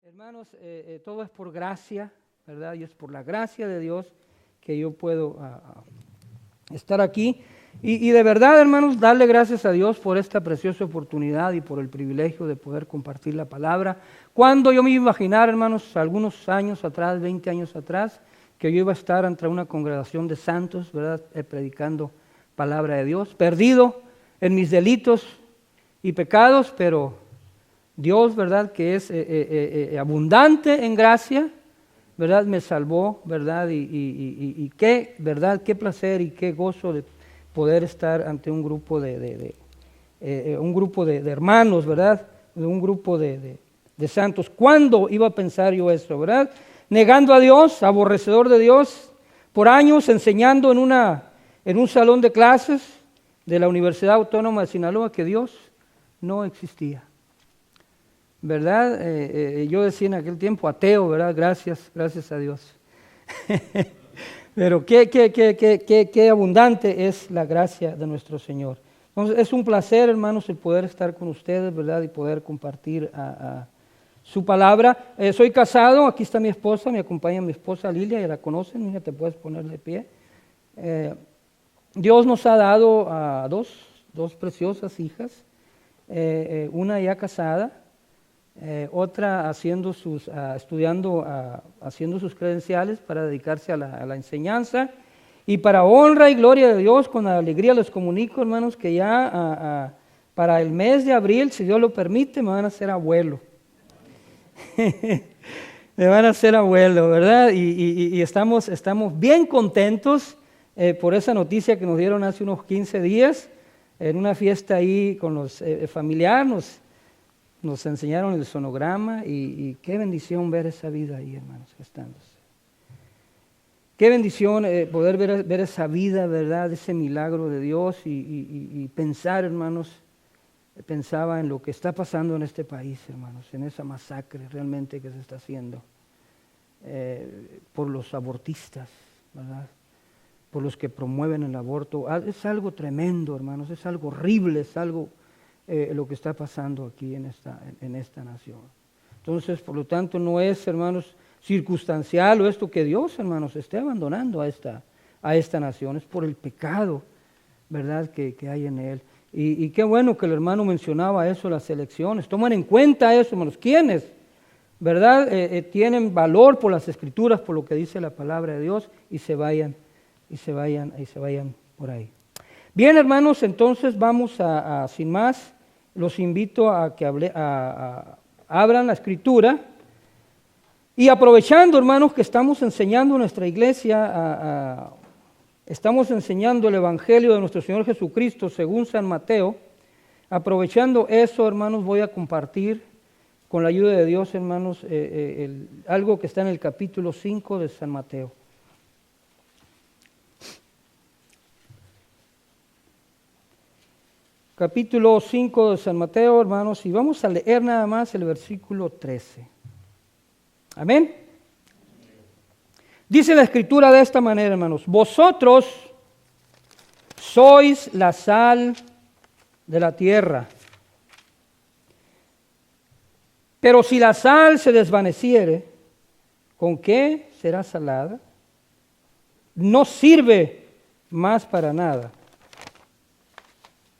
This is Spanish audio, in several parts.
Hermanos, todo es por gracia, ¿verdad? Y es por la gracia de Dios que yo puedo estar aquí. Y de verdad, hermanos, darle gracias a Dios por esta preciosa oportunidad y por el privilegio de poder compartir la palabra. Cuando yo me iba a imaginar, hermanos, algunos años atrás, 20 años atrás, que yo iba a estar ante una congregación de santos, ¿verdad? Predicando palabra de Dios, perdido en mis delitos y pecados, pero Dios, ¿verdad?, que es abundante en gracia, ¿verdad?, me salvó, ¿verdad? Y qué, ¿verdad?, qué placer y qué gozo de poder estar ante un grupo de hermanos, ¿verdad?, de un grupo de santos. ¿Cuándo iba a pensar yo eso, verdad? Negando a Dios, aborrecedor de Dios, por años enseñando en un salón de clases de la Universidad Autónoma de Sinaloa que Dios no existía. ¿Verdad? Yo decía en aquel tiempo ateo, ¿verdad? Gracias a Dios. Pero qué abundante es la gracia de nuestro Señor. Entonces es un placer, hermanos, el poder estar con ustedes, ¿verdad? Y poder compartir su palabra. Soy casado, aquí está mi esposa, me acompaña mi esposa Lilia, ya la conocen, mira, te puedes poner de pie. Dios nos ha dado a dos preciosas hijas, una ya casada, otra haciendo haciendo sus credenciales para dedicarse a la enseñanza, y para honra y gloria de Dios, con alegría les comunico, hermanos, que ya para el mes de abril, si Dios lo permite, me van a hacer abuelo. Me van a hacer abuelo, ¿verdad? Y estamos bien contentos por esa noticia que nos dieron hace unos 15 días, en una fiesta ahí con los familiares. Nos enseñaron el sonograma y qué bendición ver esa vida ahí, hermanos, gestándose. Qué bendición poder ver esa vida, ¿verdad? Ese milagro de Dios y pensar, hermanos, pensaba en lo que está pasando en este país, hermanos, en esa masacre realmente que se está haciendo por los abortistas, ¿verdad? Por los que promueven el aborto. Es algo tremendo, hermanos, es algo horrible, es algo lo que está pasando aquí en esta nación. Entonces, por lo tanto, no es, hermanos, circunstancial o esto que Dios, hermanos, esté abandonando a esta nación, es por el pecado, ¿verdad?, que hay en él. Y qué bueno que el hermano mencionaba eso, las elecciones. Toman en cuenta eso, hermanos. ¿Quiénes, verdad, tienen valor por las Escrituras, por lo que dice la palabra de Dios, y se vayan por ahí? Bien, hermanos, entonces vamos sin más, los invito a que abran la Escritura, y aprovechando, hermanos, que estamos enseñando en nuestra iglesia, estamos enseñando el Evangelio de nuestro Señor Jesucristo según San Mateo. Aprovechando eso, hermanos, voy a compartir con la ayuda de Dios, hermanos, algo que está en el capítulo 5 de San Mateo. Capítulo 5 de San Mateo, hermanos, y vamos a leer nada más el versículo 13. Amén. Dice la Escritura de esta manera, hermanos: vosotros sois la sal de la tierra, pero si la sal se desvaneciere, ¿con qué será salada? No sirve más para nada,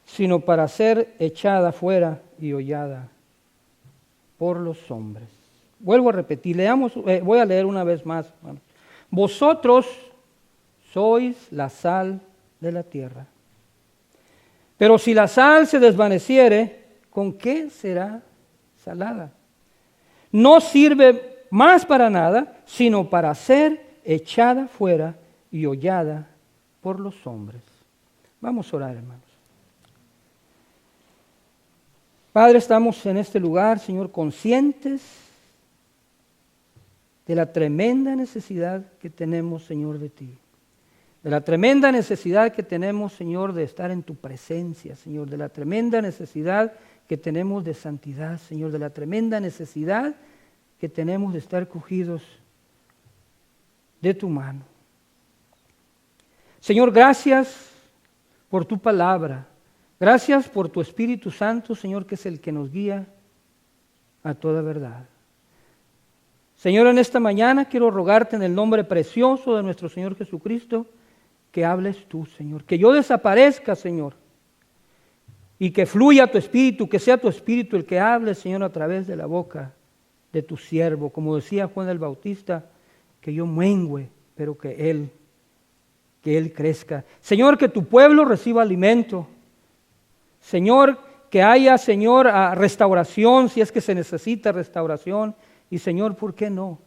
sino para ser echada fuera y hollada por los hombres. Vuelvo a repetir, voy a leer una vez más, hermanos. Vosotros sois la sal de la tierra, pero si la sal se desvaneciere, ¿con qué será salada? No sirve más para nada, sino para ser echada fuera y hollada por los hombres. Vamos a orar, hermanos. Padre, estamos en este lugar, Señor, conscientes de la tremenda necesidad que tenemos, Señor, de ti. De la tremenda necesidad que tenemos, Señor, de estar en tu presencia, Señor. De la tremenda necesidad que tenemos de santidad, Señor. De la tremenda necesidad que tenemos de estar cogidos de tu mano. Señor, gracias por tu palabra. Gracias por tu Espíritu Santo, Señor, que es el que nos guía a toda verdad. Señor, en esta mañana quiero rogarte en el nombre precioso de nuestro Señor Jesucristo, que hables tú, Señor, que yo desaparezca, Señor, y que fluya tu espíritu, que sea tu espíritu el que hable, Señor, a través de la boca de tu siervo. Como decía Juan el Bautista, que yo mengüe, pero que Él crezca. Señor, que tu pueblo reciba alimento. Señor, que haya, Señor, restauración, si es que se necesita restauración. Y Señor, ¿por qué no?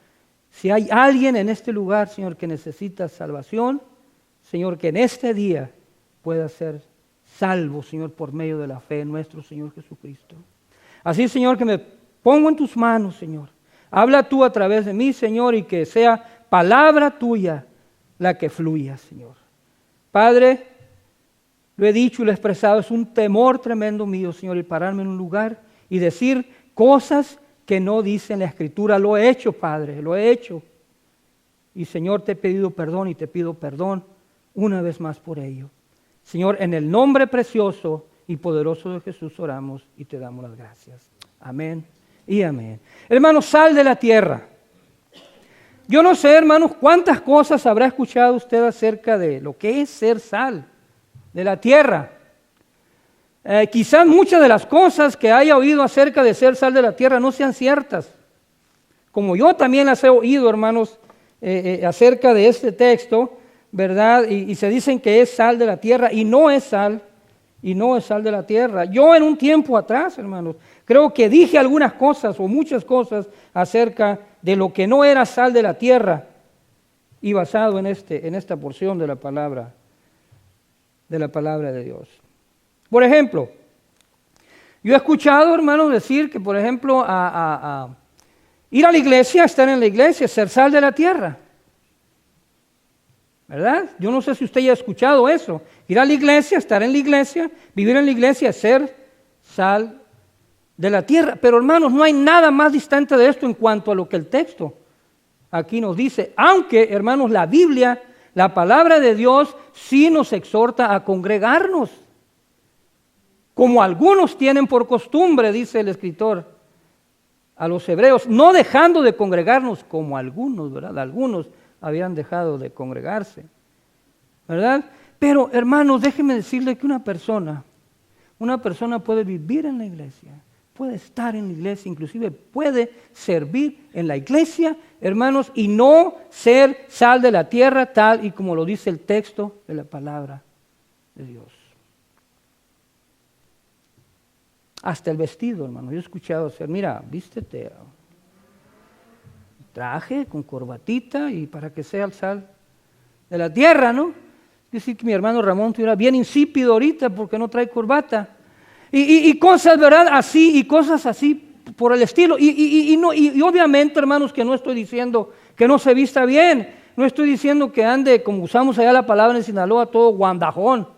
Si hay alguien en este lugar, Señor, que necesita salvación, Señor, que en este día pueda ser salvo, Señor, por medio de la fe en nuestro Señor Jesucristo. Así, Señor, que me pongo en tus manos, Señor. Habla tú a través de mí, Señor, y que sea palabra tuya la que fluya, Señor. Padre, lo he dicho y lo he expresado, es un temor tremendo mío, Señor, el pararme en un lugar y decir cosas que no dice la Escritura. Lo he hecho, Padre, lo he hecho. Y, Señor, te he pedido perdón y te pido perdón una vez más por ello. Señor, en el nombre precioso y poderoso de Jesús oramos y te damos las gracias. Amén y amén. Hermanos, sal de la tierra. Yo no sé, hermanos, cuántas cosas habrá escuchado usted acerca de lo que es ser sal de la tierra. Quizás muchas de las cosas que haya oído acerca de ser sal de la tierra no sean ciertas. Como yo también las he oído, hermanos, acerca de este texto, ¿verdad? Y se dicen que es sal de la tierra y no es sal de la tierra. Yo en un tiempo atrás, hermanos, creo que dije algunas cosas o muchas cosas acerca de lo que no era sal de la tierra y basado en esta porción de la palabra de Dios. Por ejemplo, yo he escuchado, hermanos, decir que, por ejemplo, ir a la iglesia, estar en la iglesia, ser sal de la tierra. ¿Verdad? Yo no sé si usted ya ha escuchado eso. Ir a la iglesia, estar en la iglesia, vivir en la iglesia, ser sal de la tierra. Pero hermanos, no hay nada más distante de esto en cuanto a lo que el texto aquí nos dice. Aunque, hermanos, la Biblia, la palabra de Dios, sí nos exhorta a congregarnos. Como algunos tienen por costumbre, dice el escritor a los hebreos, no dejando de congregarnos como algunos, ¿verdad? Algunos habían dejado de congregarse, ¿verdad? Pero, hermanos, déjenme decirle que una persona puede vivir en la iglesia, puede estar en la iglesia, inclusive puede servir en la iglesia, hermanos, y no ser sal de la tierra, tal y como lo dice el texto de la palabra de Dios. Hasta el vestido, hermano, yo he escuchado hacer, mira, vístete traje con corbatita y para que sea el sal de la tierra, ¿no? Es decir, que mi hermano Ramón estuviera bien insípido ahorita porque no trae corbata. Y cosas, ¿verdad? Así, y cosas así por el estilo. Y obviamente, hermanos, que no estoy diciendo que no se vista bien. No estoy diciendo que ande, como usamos allá la palabra en Sinaloa, todo guandajón,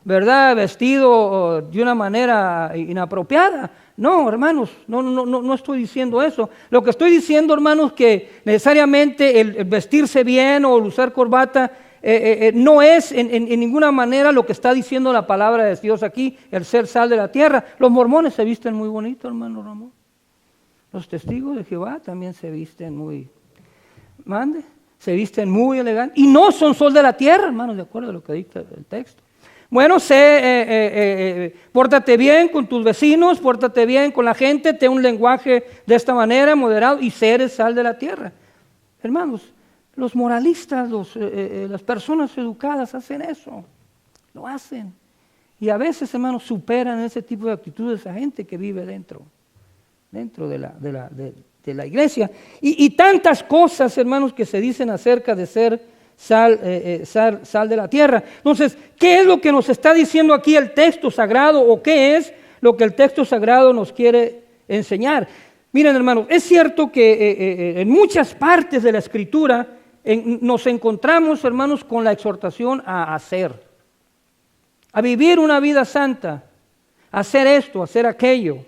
¿verdad? Vestido de una manera inapropiada. No, hermanos, no estoy diciendo eso. Lo que estoy diciendo, hermanos, que necesariamente el vestirse bien o el usar corbata no es en ninguna manera lo que está diciendo la palabra de Dios aquí, el ser sal de la tierra. Los mormones se visten muy bonito, hermano Ramón. Los testigos de Jehová también se visten se visten muy elegantes. Y no son sol de la tierra, hermanos, de acuerdo a lo que dicta el texto. Bueno, pórtate bien con tus vecinos, pórtate bien con la gente, ten un lenguaje de esta manera, moderado, y eres sal de la tierra. Hermanos, los moralistas, las personas educadas hacen eso, lo hacen. Y a veces, hermanos, superan ese tipo de actitudes a gente que vive dentro de la iglesia. Y tantas cosas, hermanos, que se dicen acerca de ser sal de la tierra. Entonces, ¿qué es lo que nos está diciendo aquí el texto sagrado o qué es lo que el texto sagrado nos quiere enseñar? Miren, hermanos, es cierto que en muchas partes de la Escritura nos encontramos, hermanos, con la exhortación a hacer, a vivir una vida santa, a hacer esto, a hacer aquello,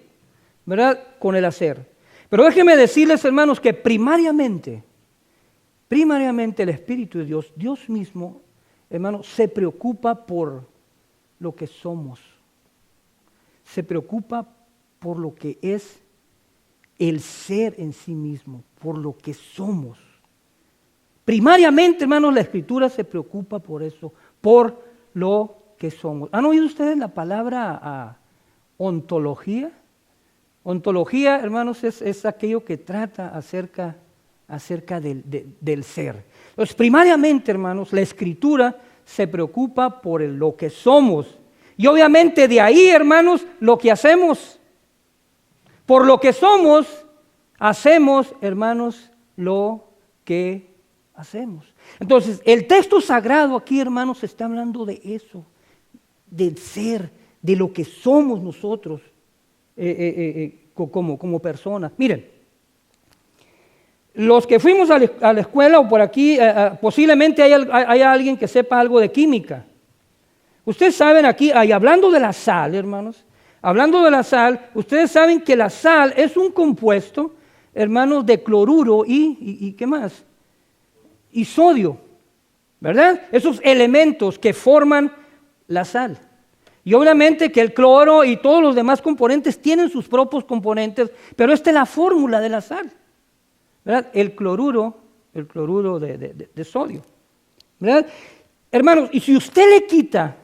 ¿verdad? Con el hacer. Pero déjenme decirles, hermanos, que primariamente el Espíritu de Dios, Dios mismo, hermano, se preocupa por lo que somos. Se preocupa por lo que es el ser en sí mismo, por lo que somos. Primariamente, hermanos, la Escritura se preocupa por eso, por lo que somos. ¿Han oído ustedes la palabra ontología? Ontología, hermanos, es aquello que trata acerca del ser. Entonces, primariamente, hermanos, la Escritura se preocupa por lo que somos. Y obviamente de ahí, hermanos, lo que hacemos. Por lo que somos, hacemos, hermanos, lo que hacemos. Entonces, el texto sagrado aquí, hermanos, está hablando de eso, del ser, de lo que somos nosotros como personas. Miren, los que fuimos a la escuela o por aquí, posiblemente hay alguien que sepa algo de química. Ustedes saben aquí, hablando de la sal, hermanos, hablando de la sal, ustedes saben que la sal es un compuesto, hermanos, de cloruro y ¿qué más? Y sodio, ¿verdad? Esos elementos que forman la sal. Y obviamente que el cloro y todos los demás componentes tienen sus propios componentes, pero esta es la fórmula de la sal, ¿verdad? El cloruro de sodio, ¿verdad? Hermanos, y si usted le quita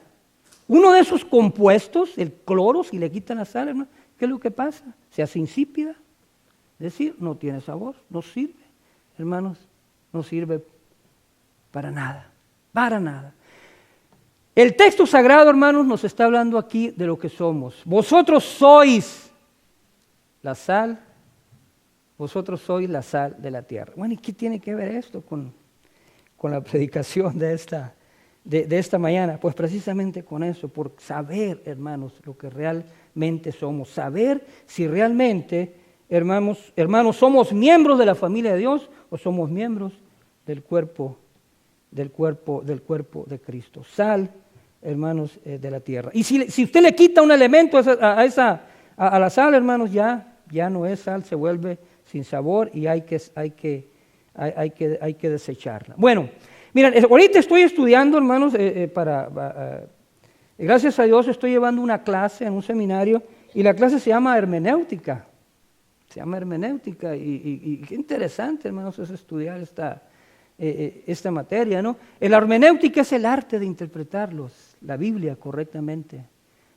uno de esos compuestos, el cloro, si le quitan la sal, hermano, ¿qué es lo que pasa? Se hace insípida, es decir, no tiene sabor, no sirve, hermanos, no sirve para nada, para nada. El texto sagrado, hermanos, nos está hablando aquí de lo que somos. Vosotros sois la sal, vosotros sois la sal de la tierra. Bueno, ¿y qué tiene que ver esto con la predicación de esta mañana? Pues precisamente con eso, por saber, hermanos, lo que realmente somos. Saber si realmente, hermanos, somos miembros de la familia de Dios o somos miembros del cuerpo de Cristo. Sal, hermanos, de la tierra. Y si usted le quita un elemento a la sal, hermanos, ya no es sal, se vuelve sin sabor y hay que desecharla. Bueno, miren, ahorita estoy estudiando, hermanos, gracias a Dios estoy llevando una clase en un seminario y la clase se llama hermenéutica. Se llama hermenéutica y qué interesante, hermanos, es estudiar esta materia, ¿no? La hermenéutica es el arte de interpretarlos, la Biblia correctamente,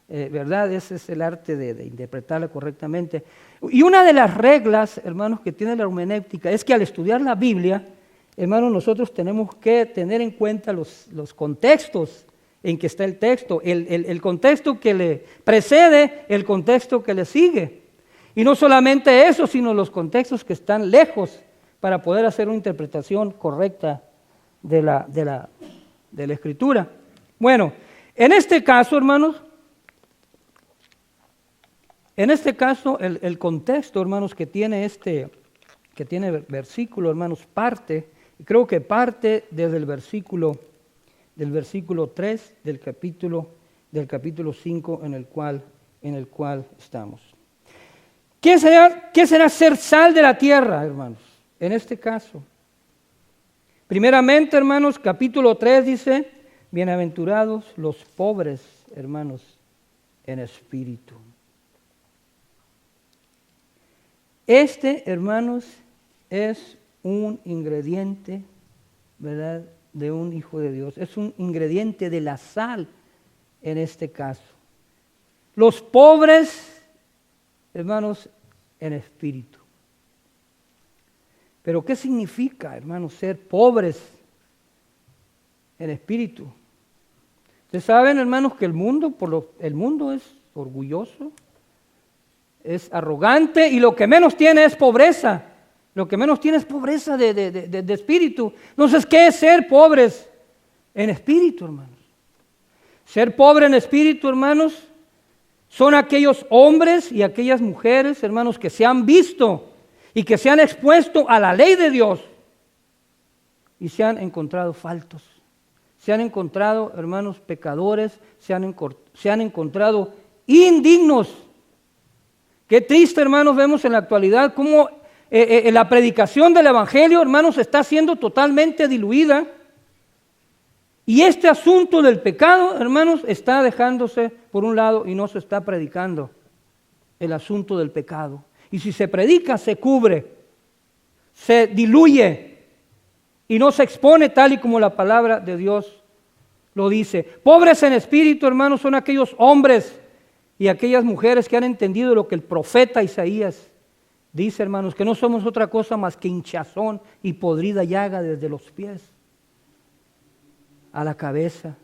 ¿verdad? Ese es el arte de interpretarla correctamente. Y una de las reglas, hermanos, que tiene la hermenéutica es que al estudiar la Biblia, hermanos, nosotros tenemos que tener en cuenta los contextos en que está el texto, el contexto que le precede, el contexto que le sigue. Y no solamente eso, sino los contextos que están lejos para poder hacer una interpretación correcta de la Escritura. Bueno, en este caso, hermanos, el contexto, hermanos, que tiene versículo, hermanos, creo que parte desde el versículo 3 del capítulo 5 en el cual estamos. ¿Qué será ser sal de la tierra, hermanos? En este caso, primeramente, hermanos, capítulo 3 dice, bienaventurados los pobres, hermanos, en espíritu. Hermanos, es un ingrediente, ¿verdad?, de un hijo de Dios. Es un ingrediente de la sal en este caso. Los pobres, hermanos, en espíritu. Pero ¿qué significa, hermanos, ser pobres en espíritu? Ustedes saben, hermanos, que el mundo es orgulloso, es arrogante y lo que menos tiene es pobreza. Lo que menos tiene es pobreza de espíritu. Entonces, ¿qué es ser pobres en espíritu, hermanos? Ser pobre en espíritu, hermanos, son aquellos hombres y aquellas mujeres, hermanos, que se han visto y que se han expuesto a la ley de Dios y se han encontrado faltos, se han encontrado, hermanos, pecadores, se han encontrado indignos. Qué triste, hermanos, vemos en la actualidad cómo la predicación del Evangelio, hermanos, está siendo totalmente diluida y este asunto del pecado, hermanos, está dejándose por un lado y no se está predicando el asunto del pecado. Y si se predica, se cubre, se diluye y no se expone tal y como la palabra de Dios lo dice. Pobres en espíritu, hermanos, son aquellos hombres y aquellas mujeres que han entendido lo que el profeta Isaías dice, hermanos, que no somos otra cosa más que hinchazón y podrida llaga desde los pies a la cabeza.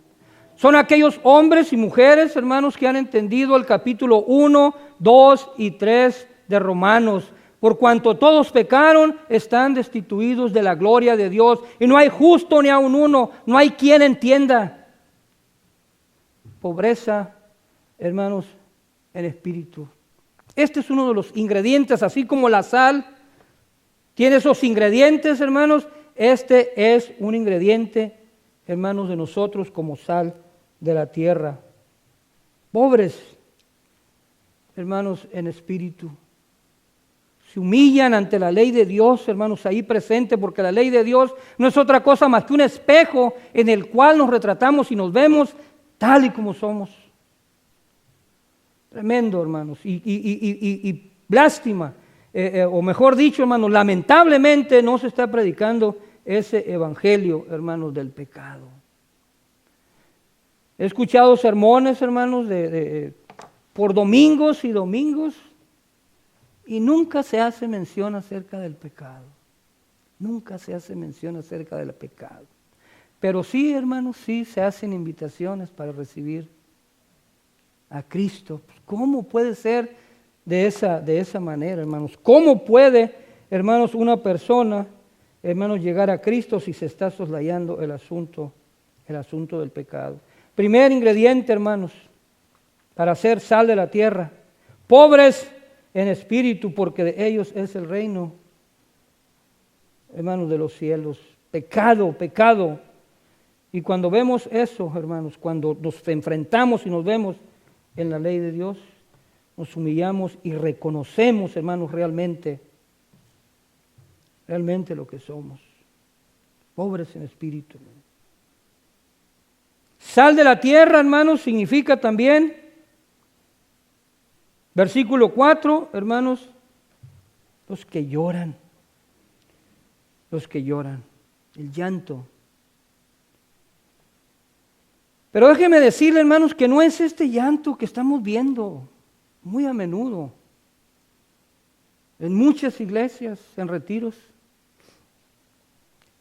Son aquellos hombres y mujeres, hermanos, que han entendido el capítulo 1, 2 y 3 de Romanos. Por cuanto todos pecaron, están destituidos de la gloria de Dios. Y no hay justo ni aun uno, no hay quien entienda. Pobreza, hermanos, en espíritu. Este es uno de los ingredientes, así como la sal tiene esos ingredientes, hermanos. Este es un ingrediente, hermanos, de nosotros como sal de la tierra. Pobres, hermanos, en espíritu. Se humillan ante la ley de Dios, hermanos, ahí presente, porque la ley de Dios no es otra cosa más que un espejo en el cual nos retratamos y nos vemos tal y como somos. Tremendo, hermanos, y lástima, o mejor dicho, hermanos, lamentablemente no se está predicando ese evangelio, hermanos, del pecado. He escuchado sermones, hermanos, por domingos y domingos, y nunca se hace mención acerca del pecado. Nunca se hace mención acerca del pecado. Pero sí, hermanos, sí se hacen invitaciones para recibir a Cristo. ¿Cómo puede ser de esa manera, hermanos? ¿Cómo puede, hermanos, una persona, hermanos, llegar a Cristo si se está soslayando el asunto del pecado? Primer ingrediente, hermanos, para ser sal de la tierra. Pobres en espíritu, porque de ellos es el reino, hermanos, de los cielos. Pecado. Y cuando vemos eso, hermanos, cuando nos enfrentamos y nos vemos en la ley de Dios, nos humillamos y reconocemos, hermanos, realmente lo que somos. Pobres en espíritu. Sal de la tierra, hermanos, significa también, versículo 4, hermanos, los que lloran, el llanto. Pero déjeme decirle, hermanos, que no es este llanto que estamos viendo muy a menudo en muchas iglesias, en retiros.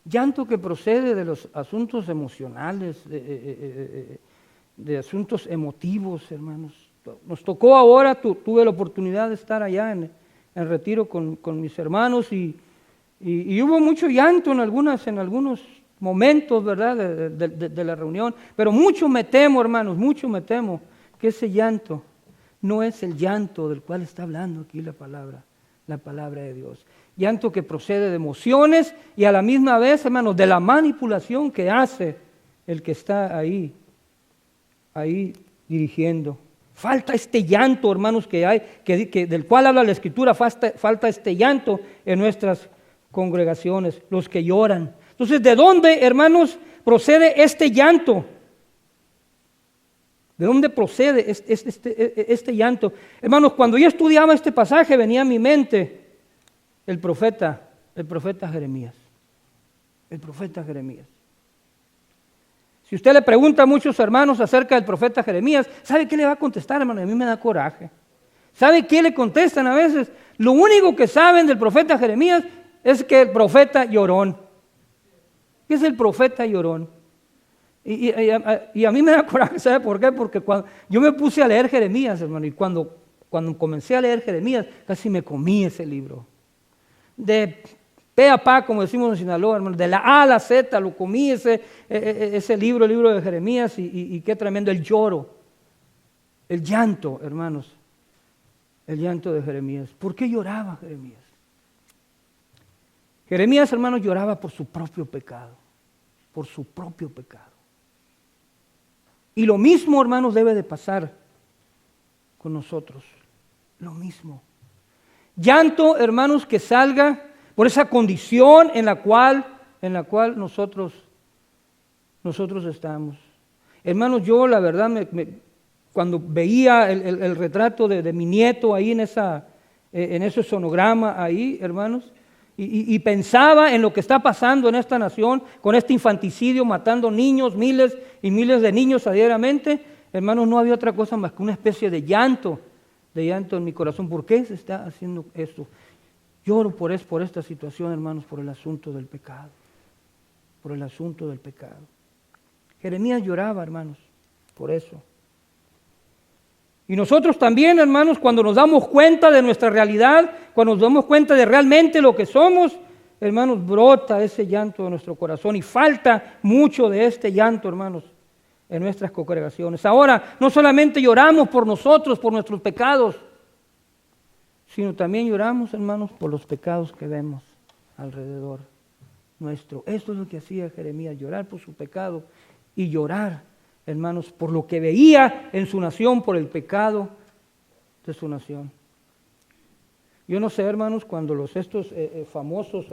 Llanto que procede de los asuntos emocionales, de asuntos emotivos, hermanos. Nos tocó ahora, tuve la oportunidad de estar allá en retiro con mis hermanos y hubo mucho llanto en algunos momentos, ¿verdad?, de la reunión. Pero mucho me temo, hermanos, que ese llanto no es el llanto del cual está hablando aquí la palabra de Dios. Llanto que procede de emociones y a la misma vez, hermanos, de la manipulación que hace el que está ahí dirigiendo. Falta este llanto, hermanos, del cual habla la Escritura. Falta este llanto en nuestras congregaciones, los que lloran. Entonces, ¿de dónde, hermanos, procede este llanto? ¿De dónde procede este llanto? Hermanos, cuando yo estudiaba este pasaje venía a mi mente el profeta Jeremías. El profeta Jeremías. Si usted le pregunta a muchos hermanos acerca del profeta Jeremías, ¿sabe qué le va a contestar, hermano? A mí me da coraje. ¿Sabe qué le contestan a veces? Lo único que saben del profeta Jeremías es que el profeta llorón. ¿Qué es el profeta llorón? Y a mí me da coraje, ¿sabe por qué? Porque cuando yo me puse a leer Jeremías, hermano, y cuando comencé a leer Jeremías, casi me comí ese libro. De pe a pa, como decimos en Sinaloa, hermano, de la A a la Z, lo comí ese libro, el libro de Jeremías, y qué tremendo el lloro, el llanto, hermanos, el llanto de Jeremías. ¿Por qué lloraba Jeremías? Jeremías, hermanos, lloraba por su propio pecado, Y lo mismo, hermanos, debe de pasar con nosotros, lo mismo. Llanto, hermanos, que salga por esa condición en la cual nosotros estamos. Hermanos, yo la verdad, cuando veía el retrato de mi nieto ahí en en ese sonograma ahí, hermanos, y pensaba en lo que está pasando en esta nación, con este infanticidio, matando niños, miles y miles de niños diariamente, hermanos, no había otra cosa más que una especie de llanto en mi corazón. ¿Por qué se está haciendo esto? Lloro por esta situación, hermanos, por el asunto del pecado. Por el asunto del pecado. Jeremías lloraba, hermanos, por eso. Y nosotros también, hermanos, cuando nos damos cuenta de nuestra realidad, cuando nos damos cuenta de realmente lo que somos, hermanos, brota ese llanto de nuestro corazón y falta mucho de este llanto, hermanos, en nuestras congregaciones. Ahora, no solamente lloramos por nosotros, por nuestros pecados, sino también lloramos, hermanos, por los pecados que vemos alrededor nuestro. Esto es lo que hacía Jeremías, llorar por su pecado y llorar, hermanos, por lo que veía en su nación, por el pecado de su nación. Yo no sé, hermanos, cuando estos famosos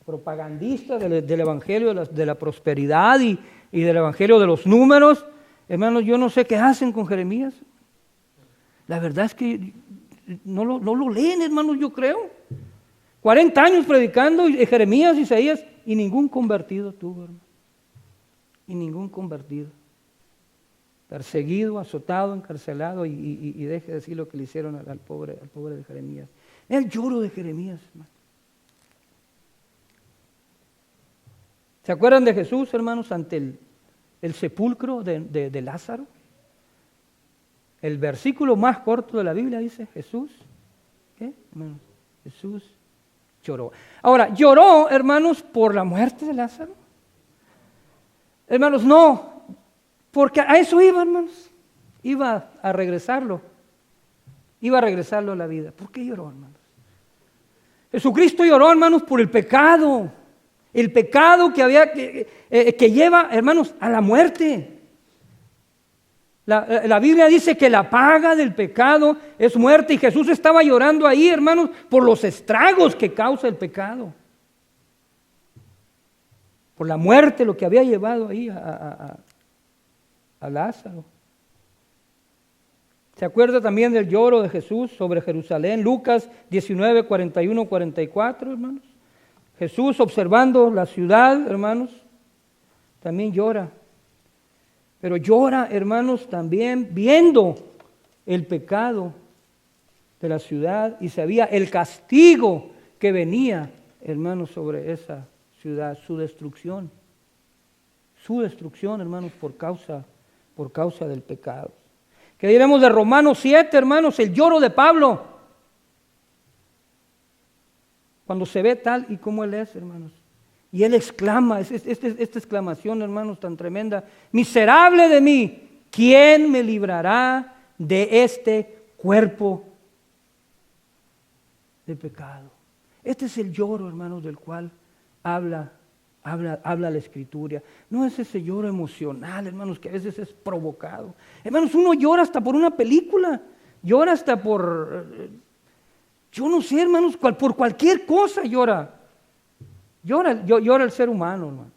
propagandistas del evangelio de la prosperidad y del evangelio de los números, hermanos, yo no sé qué hacen con Jeremías. La verdad es que no lo leen, hermanos, yo creo. 40 años predicando Jeremías, Isaías, y ningún convertido tuvo, hermano. Y ningún convertido. Perseguido, azotado, encarcelado, y deje de decir lo que le hicieron al pobre de Jeremías. El lloro de Jeremías, hermano. ¿Se acuerdan de Jesús, hermanos, ante el sepulcro de Lázaro? El versículo más corto de la Biblia dice, Jesús, ¿qué? Hermanos, Jesús lloró. Ahora, ¿lloró, hermanos, por la muerte de Lázaro? Hermanos, no. Porque a eso iba, hermanos. Iba a regresarlo. Iba a regresarlo a la vida. ¿Por qué lloró, hermanos? Jesucristo lloró, hermanos, por el pecado. El pecado que lleva, hermanos, a la muerte. La Biblia dice que la paga del pecado es muerte. Y Jesús estaba llorando ahí, hermanos, por los estragos que causa el pecado. Por la muerte, lo que había llevado ahí a Lázaro. ¿Se acuerda también del lloro de Jesús sobre Jerusalén? Lucas 19, 41, 44, hermanos. Jesús observando la ciudad, hermanos, también llora. Pero llora, hermanos, también viendo el pecado de la ciudad y sabía el castigo que venía, hermanos, sobre esa ciudad, su destrucción. Su destrucción, hermanos, por causa del pecado. ¿Qué diremos de Romanos 7, hermanos? El lloro de Pablo. Cuando se ve tal y como él es, hermanos. Y él exclama, esta exclamación, hermanos, tan tremenda. Miserable de mí, ¿quién me librará de este cuerpo de pecado? Este es el lloro, hermanos, del cual habla la Escritura. No es ese lloro emocional, hermanos, que a veces es provocado. Hermanos, uno llora hasta por una película, llora hasta por, yo no sé, hermanos, por cualquier cosa llora. Llora el ser humano, hermano.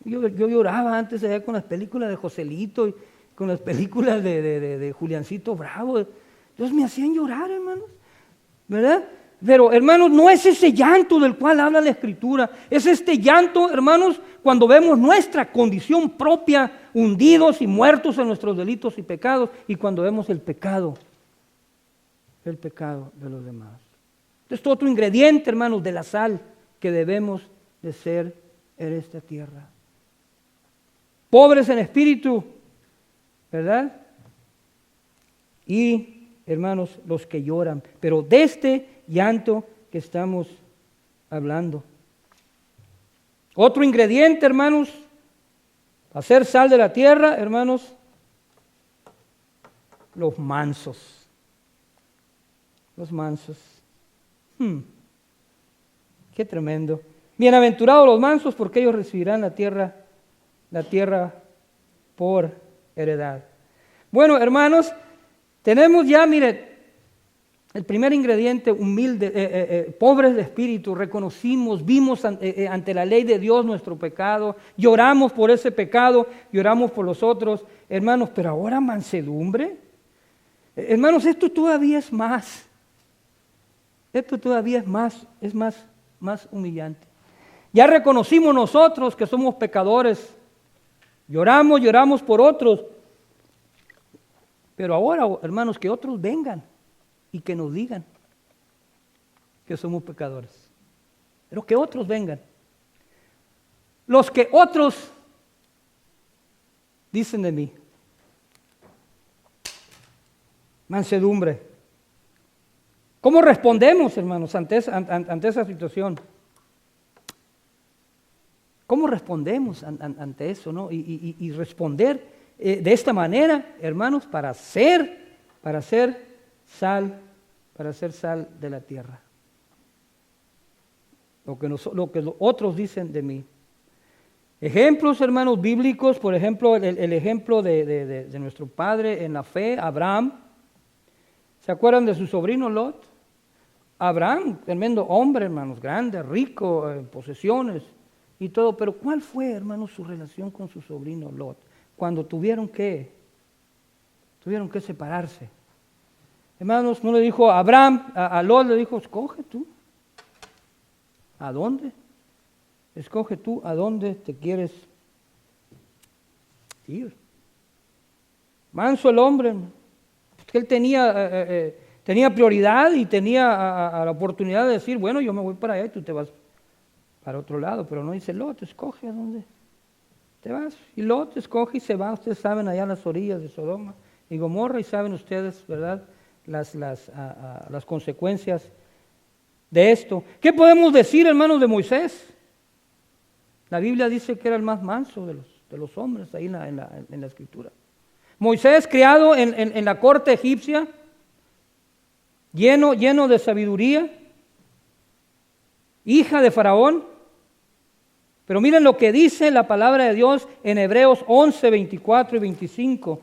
Yo lloraba antes allá con las películas de Joselito y con las películas de Juliancito Bravo. Entonces me hacían llorar, hermanos, ¿verdad? Pero, hermanos, no es ese llanto del cual habla la Escritura. Es este llanto, hermanos, cuando vemos nuestra condición propia, hundidos y muertos en nuestros delitos y pecados, y cuando vemos el pecado de los demás. Esto es otro ingrediente, hermanos, de la sal que debemos de ser en esta tierra. Pobres en espíritu, ¿verdad? Y, hermanos, los que lloran. Pero de este llanto que estamos hablando. Otro ingrediente, hermanos, hacer sal de la tierra, hermanos, los mansos. Los mansos. Qué tremendo. Bienaventurados los mansos, porque ellos recibirán la tierra por heredad. Bueno, hermanos, tenemos ya, mire, el primer ingrediente, humilde, pobres de espíritu, reconocimos, vimos ante la ley de Dios nuestro pecado, lloramos por ese pecado, lloramos por los otros, hermanos, pero ahora mansedumbre. Hermanos, esto todavía es más. Esto todavía es más humillante. Ya reconocimos nosotros que somos pecadores. Lloramos por otros. Pero ahora, hermanos, que otros vengan y que nos digan que somos pecadores. Pero que otros vengan. Los que otros dicen de mí. Mansedumbre. ¿Cómo respondemos, hermanos, ante esa situación? ¿Cómo respondemos ante eso, no? Y responder de esta manera, hermanos, para ser sal de la tierra. Lo que los otros dicen de mí. Ejemplos, hermanos, bíblicos, por ejemplo, el ejemplo de nuestro padre en la fe, Abraham. ¿Se acuerdan de su sobrino Lot? Abraham, tremendo hombre, hermanos, grande, rico, en posesiones y todo. Pero ¿cuál fue, hermanos, su relación con su sobrino Lot? Cuando tuvieron que separarse. Hermanos, no le dijo Abraham, a Lot le dijo, escoge tú. ¿A dónde? Escoge tú a dónde te quieres ir. Manso el hombre, porque él tenía prioridad y tenía la oportunidad de decir, bueno, yo me voy para allá y tú te vas para otro lado, pero no dice Lot, escoge a dónde te vas. Y Lot escoge y se va. Ustedes saben allá en las orillas de Sodoma y Gomorra y saben ustedes, ¿verdad?, las consecuencias de esto. ¿Qué podemos decir, hermanos, de Moisés? La Biblia dice que era el más manso de los hombres ahí en la Escritura. Moisés, criado en la corte egipcia, lleno de sabiduría, hija de Faraón. Pero miren lo que dice la palabra de Dios en Hebreos 11, 24 y 25.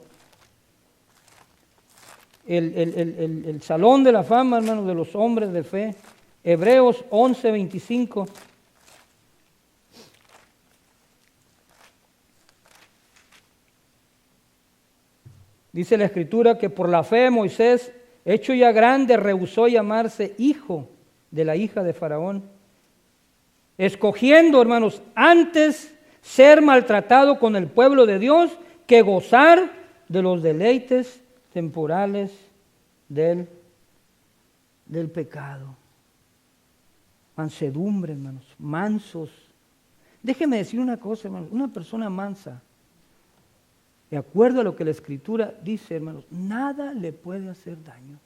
El salón de la fama, hermanos, de los hombres de fe. Hebreos 11, 25. Dice la Escritura que por la fe Moisés, hecho ya grande, rehusó llamarse hijo de la hija de Faraón, escogiendo, hermanos, antes ser maltratado con el pueblo de Dios que gozar de los deleites temporales del pecado. Mansedumbre, hermanos, mansos. Déjeme decir una cosa, hermanos, una persona mansa, de acuerdo a lo que la Escritura dice, hermanos, nada le puede hacer daño.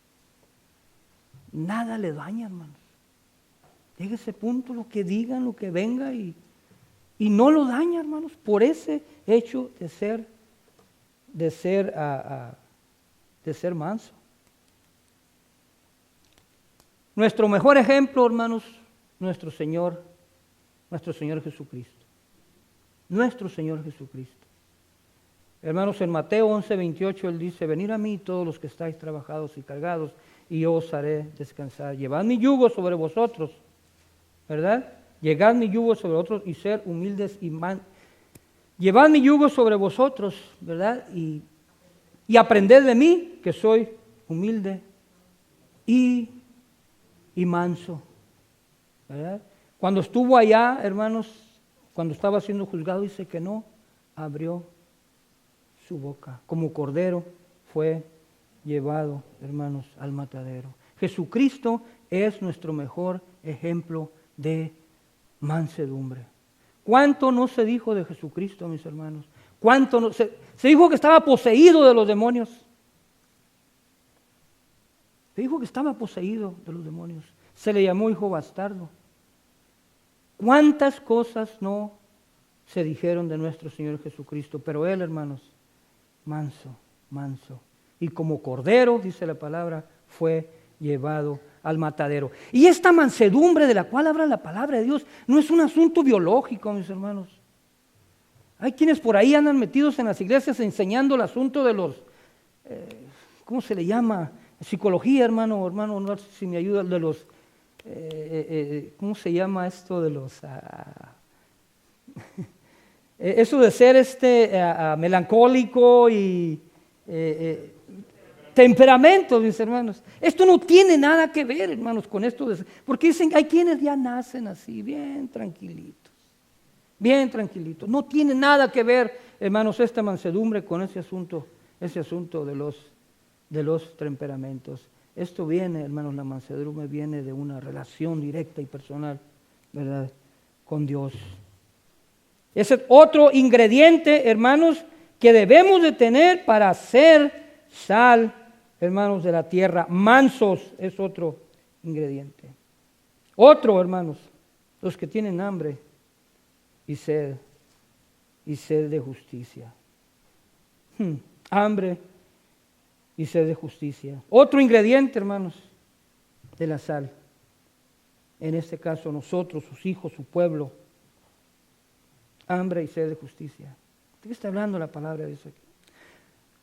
Nada le daña, hermanos. Llega ese punto, lo que digan, lo que venga y no lo daña, hermanos, por ese hecho de ser manso. Nuestro mejor ejemplo, hermanos, nuestro Señor Jesucristo. Nuestro Señor Jesucristo. Hermanos, en Mateo 11, 28, Él dice, venid a mí todos los que estáis trabajados y cargados, y yo os haré descansar. Llevad mi yugo sobre vosotros, ¿verdad? Llevad mi yugo sobre vosotros y ser humildes y llevad mi yugo sobre vosotros, ¿verdad? Y aprended de mí, que soy humilde y manso, ¿verdad? Cuando estuvo allá, hermanos, cuando estaba siendo juzgado, dice que no abrió su boca. Como cordero fue llevado, hermanos, al matadero. Jesucristo es nuestro mejor ejemplo de mansedumbre. ¿Cuánto no se dijo de Jesucristo, mis hermanos? ¿Cuánto no se dijo que estaba poseído de los demonios? Se dijo que estaba poseído de los demonios. Se le llamó hijo bastardo. ¿Cuántas cosas no se dijeron de nuestro Señor Jesucristo? Pero Él, hermanos, manso. Y como cordero, dice la palabra, fue llevado al matadero. Y esta mansedumbre de la cual habla la palabra de Dios no es un asunto biológico, mis hermanos. Hay quienes por ahí andan metidos en las iglesias enseñando el asunto de los, ¿cómo se le llama? Psicología, hermano, no sé si me ayuda, de los, ¿cómo se llama esto de los... eso de ser melancólico y temperamentos, mis hermanos. Esto no tiene nada que ver, hermanos, con esto. Porque dicen, hay quienes ya nacen así, bien tranquilitos. Bien tranquilitos. No tiene nada que ver, hermanos, esta mansedumbre con ese asunto de los temperamentos. Esto viene, hermanos, la mansedumbre viene de una relación directa y personal, ¿verdad?, con Dios. Ese es otro ingrediente, hermanos, que debemos de tener para ser sal, hermanos, de la tierra. Mansos es otro ingrediente. Otro, hermanos, los que tienen hambre y sed de justicia. Hambre y sed de justicia. Otro ingrediente, hermanos, de la sal. En este caso, nosotros, sus hijos, su pueblo. Hambre y sed de justicia. ¿De qué está hablando la palabra de Dios aquí?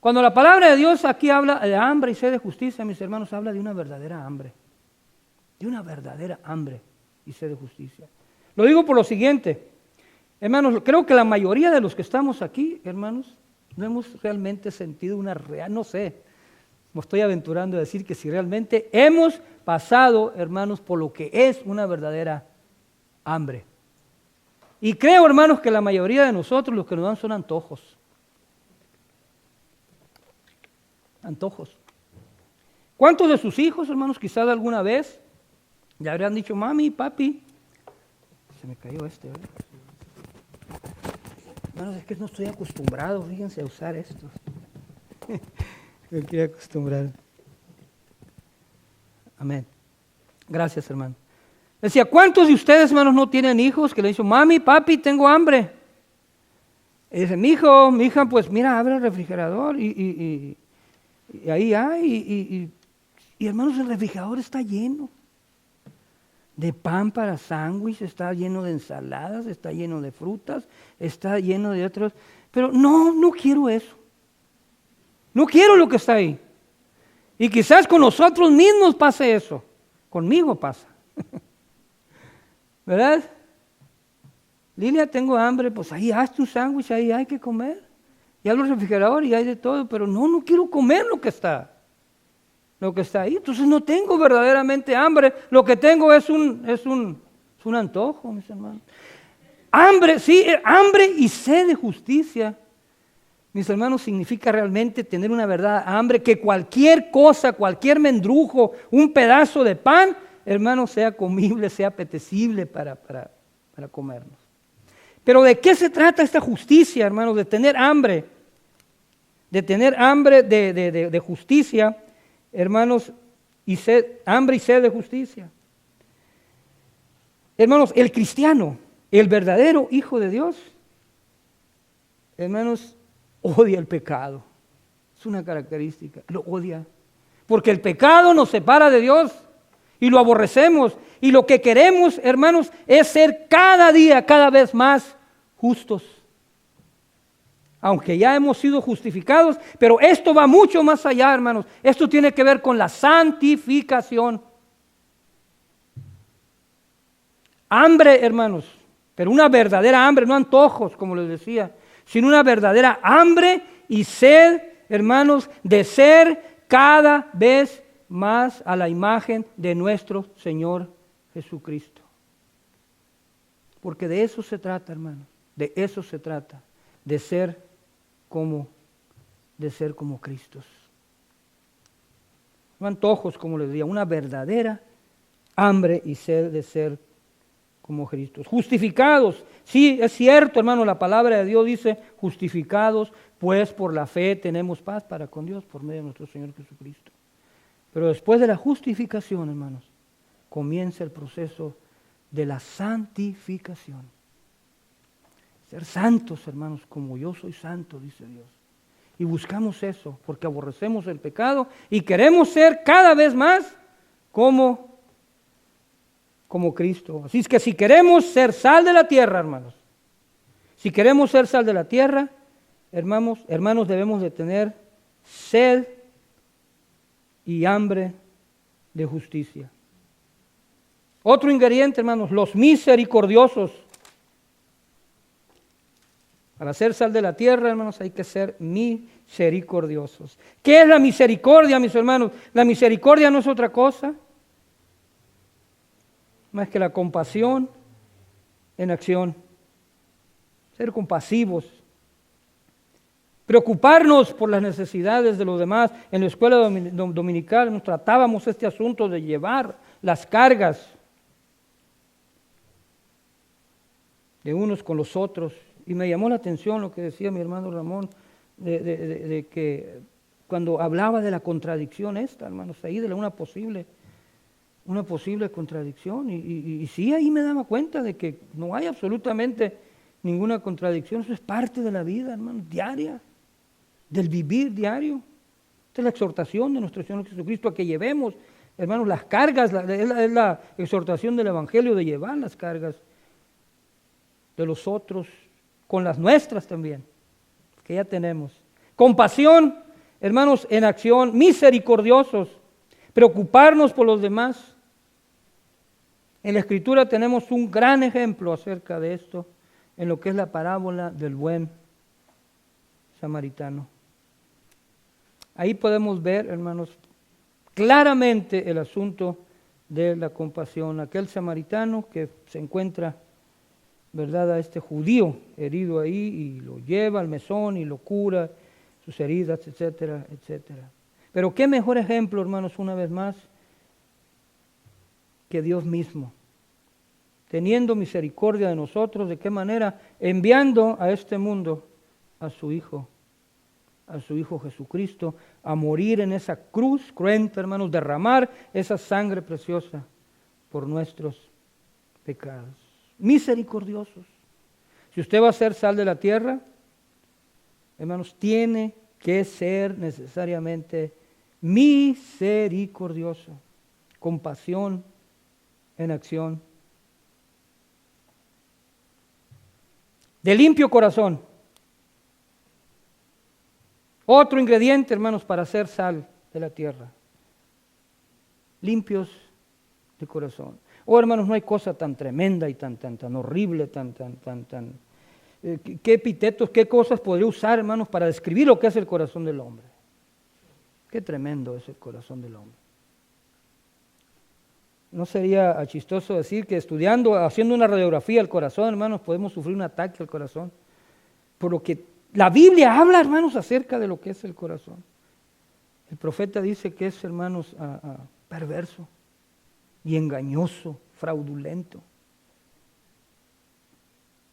Cuando la palabra de Dios aquí habla de hambre y sed de justicia, mis hermanos, habla de una verdadera hambre. De una verdadera hambre y sed de justicia. Lo digo por lo siguiente. Hermanos, creo que la mayoría de los que estamos aquí, hermanos, no hemos realmente sentido una real, no sé, me estoy aventurando a decir que si realmente hemos pasado, hermanos, por lo que es una verdadera hambre. Y creo, hermanos, que la mayoría de nosotros lo que nos dan son antojos. Antojos. ¿Cuántos de sus hijos, hermanos, quizás alguna vez ya habrían dicho, mami, papi? Se me cayó este, ¿verdad? Hermanos, es que no estoy acostumbrado, fíjense, a usar esto. Me quiero acostumbrar. Amén. Gracias, hermano. Decía, ¿cuántos de ustedes, hermanos, no tienen hijos que le dicen, mami, papi, tengo hambre? Y dice, mi hijo, mi hija, pues mira, abre el refrigerador y ahí hay. Y hermanos, el refrigerador está lleno de pan para sándwich, está lleno de ensaladas, está lleno de frutas, está lleno de otros. Pero no quiero eso. No quiero lo que está ahí. Y quizás con nosotros mismos pase eso. Conmigo pasa. ¿Verdad? Lilia, tengo hambre, pues ahí hazte un sándwich, ahí hay que comer. Y abro el refrigerador y hay de todo, pero no quiero comer lo que está ahí. Entonces no tengo verdaderamente hambre, lo que tengo es un antojo, mis hermanos. Hambre, sí, hambre y sed de justicia. Mis hermanos, significa realmente tener una verdad hambre, que cualquier cosa, cualquier mendrujo, un pedazo de pan, hermano, sea comible, sea apetecible para comernos. Pero ¿de qué se trata esta justicia, hermanos? De tener hambre de justicia, hermanos, hambre y sed de justicia. Hermanos, el cristiano, el verdadero hijo de Dios, hermanos, odia el pecado. Es una característica, lo odia. Porque el pecado nos separa de Dios y lo aborrecemos. Y lo que queremos, hermanos, es ser cada día, cada vez más justos. Aunque ya hemos sido justificados, pero esto va mucho más allá, hermanos. Esto tiene que ver con la santificación. Hambre, hermanos, pero una verdadera hambre, no antojos, como les decía, sino una verdadera hambre y sed, hermanos, de ser cada vez más a la imagen de nuestro Señor Jesucristo. Porque de eso se trata, hermanos, de eso se trata, de ser como Cristos. No antojos, como les decía, una verdadera hambre y sed de ser como Cristo. Justificados, sí, es cierto, hermano, la palabra de Dios dice, justificados, pues por la fe tenemos paz para con Dios por medio de nuestro Señor Jesucristo. Pero después de la justificación, hermanos, comienza el proceso de la santificación. Ser santos, hermanos, como yo soy santo, dice Dios. Y buscamos eso, porque aborrecemos el pecado y queremos ser cada vez más como Cristo. Así es que si queremos ser sal de la tierra, hermanos, si queremos ser sal de la tierra, hermanos, debemos de tener sed y hambre de justicia. Otro ingrediente, hermanos, los misericordiosos. Para ser sal de la tierra, hermanos, hay que ser misericordiosos. ¿Qué es la misericordia, mis hermanos? La misericordia no es otra cosa más que la compasión en acción. Ser compasivos. Preocuparnos por las necesidades de los demás. En la escuela dominical nos tratábamos este asunto de llevar las cargas de unos con los otros. Y me llamó la atención lo que decía mi hermano Ramón, de que cuando hablaba de la contradicción esta, hermanos, ahí de una posible contradicción. Y sí, ahí me daba cuenta de que no hay absolutamente ninguna contradicción. Eso es parte de la vida, hermanos, diaria, del vivir diario. Esta es la exhortación de nuestro Señor Jesucristo a que llevemos, hermanos, las cargas. Es la exhortación del Evangelio de llevar las cargas de los otros, con las nuestras también, que ya tenemos. Compasión, hermanos, en acción, misericordiosos, preocuparnos por los demás. En la Escritura tenemos un gran ejemplo acerca de esto, en lo que es la parábola del buen samaritano. Ahí podemos ver, hermanos, claramente el asunto de la compasión. Aquel samaritano que se encuentra, ¿verdad?, a este judío herido ahí y lo lleva al mesón y lo cura, sus heridas, etcétera, etcétera. Pero qué mejor ejemplo, hermanos, una vez más, que Dios mismo, teniendo misericordia de nosotros. ¿De qué manera? Enviando a este mundo a su Hijo Jesucristo, a morir en esa cruz cruenta, hermanos, derramar esa sangre preciosa por nuestros pecados. Misericordiosos. Si usted va a ser sal de la tierra, hermanos, tiene que ser necesariamente misericordioso, compasión en acción, de limpio corazón. Otro ingrediente, hermanos, para ser sal de la tierra, limpios de corazón. Oh, hermanos, no hay cosa tan tremenda y tan horrible, qué epítetos, qué cosas podría usar, hermanos, para describir lo que es el corazón del hombre. Qué tremendo es el corazón del hombre. ¿No sería chistoso decir que haciendo una radiografía al corazón, hermanos, podemos sufrir un ataque al corazón? Por lo que la Biblia habla, hermanos, acerca de lo que es el corazón. El profeta dice que es, hermanos, perverso y engañoso, fraudulento.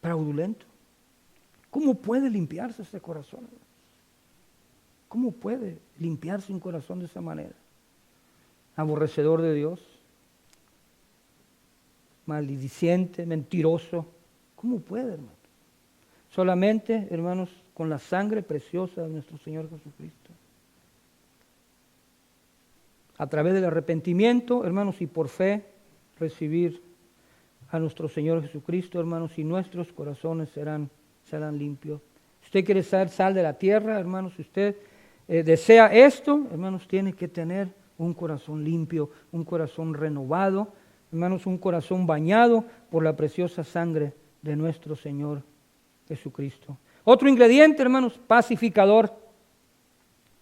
Fraudulento. ¿Cómo puede limpiarse ese corazón? ¿Cómo puede limpiarse un corazón de esa manera? Aborrecedor de Dios, maldiciente, mentiroso. ¿Cómo puede, hermano? Solamente, hermanos, con la sangre preciosa de nuestro Señor Jesucristo. A través del arrepentimiento, hermanos, y por fe, recibir a nuestro Señor Jesucristo, hermanos, y nuestros corazones serán limpios. Si usted quiere ser sal de la tierra, hermanos, si usted desea esto, hermanos, tiene que tener un corazón limpio, un corazón renovado, hermanos, un corazón bañado por la preciosa sangre de nuestro Señor Jesucristo. Otro ingrediente, hermanos, pacificador.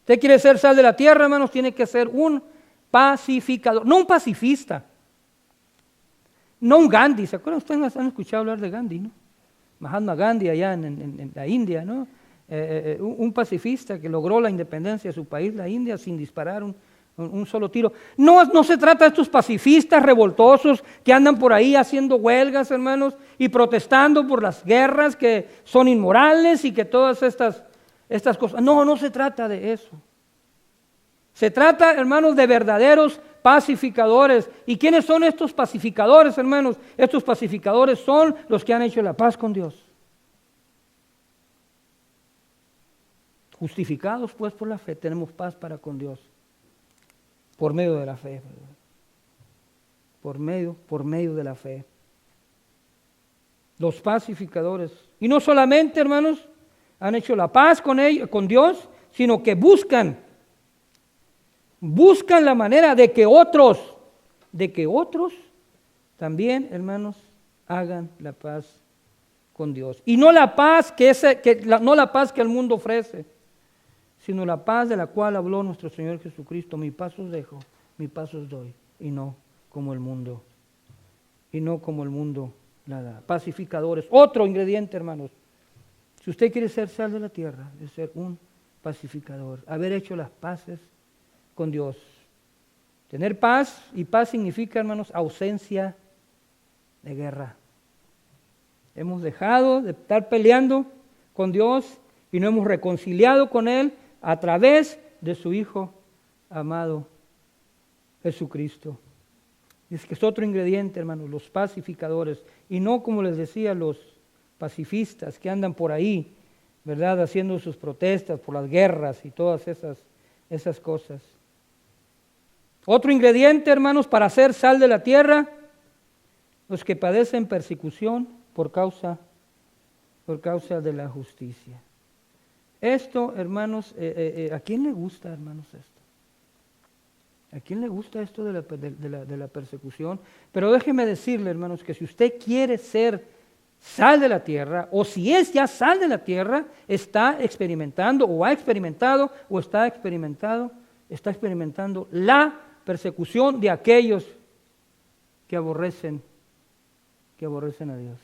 Usted quiere ser sal de la tierra, hermanos, tiene que ser un pacificador, no un pacifista, no un Gandhi. ¿Se acuerdan? Ustedes han escuchado hablar de Gandhi, ¿no? Mahatma Gandhi allá en la India, ¿no? Un pacifista que logró la independencia de su país, la India, sin disparar un solo tiro. No se trata de estos pacifistas revoltosos que andan por ahí haciendo huelgas, hermanos, y protestando por las guerras que son inmorales y que todas estas cosas. No se trata de eso. Se trata, hermanos, de verdaderos pacificadores. ¿Y quiénes son estos pacificadores, hermanos? Estos pacificadores son los que han hecho la paz con Dios. Justificados pues por la fe, tenemos paz para con Dios. Por medio de la fe, ¿verdad? Por medio de la fe. Los pacificadores. Y no solamente, hermanos, han hecho la paz con Dios, sino que buscan la manera de que otros también, hermanos, hagan la paz con Dios. Y no la paz no la paz que el mundo ofrece, sino la paz de la cual habló nuestro Señor Jesucristo. Mi paz os dejo, mi paz os doy, y no como el mundo. Y no como el mundo la da. Pacificadores. Otro ingrediente, hermanos. Si usted quiere ser sal de la tierra, es ser un pacificador. Haber hecho las paces con Dios. Tener paz, y paz significa, hermanos, ausencia de guerra. Hemos dejado de estar peleando con Dios y nos hemos reconciliado con Él a través de su Hijo amado Jesucristo. Es que es otro ingrediente, hermanos, los pacificadores. Y no, como les decía, los pacifistas que andan por ahí, ¿verdad?, haciendo sus protestas por las guerras y todas esas cosas. Otro ingrediente, hermanos, para hacer sal de la tierra, los que padecen persecución por causa de la justicia. Esto, hermanos, ¿a quién le gusta, hermanos, esto? ¿A quién le gusta esto de la persecución? Pero déjeme decirle, hermanos, que si usted quiere ser sal de la tierra, o si es ya sal de la tierra, está experimentando, o ha experimentado, o está experimentando la persecución de aquellos que aborrecen a Dios.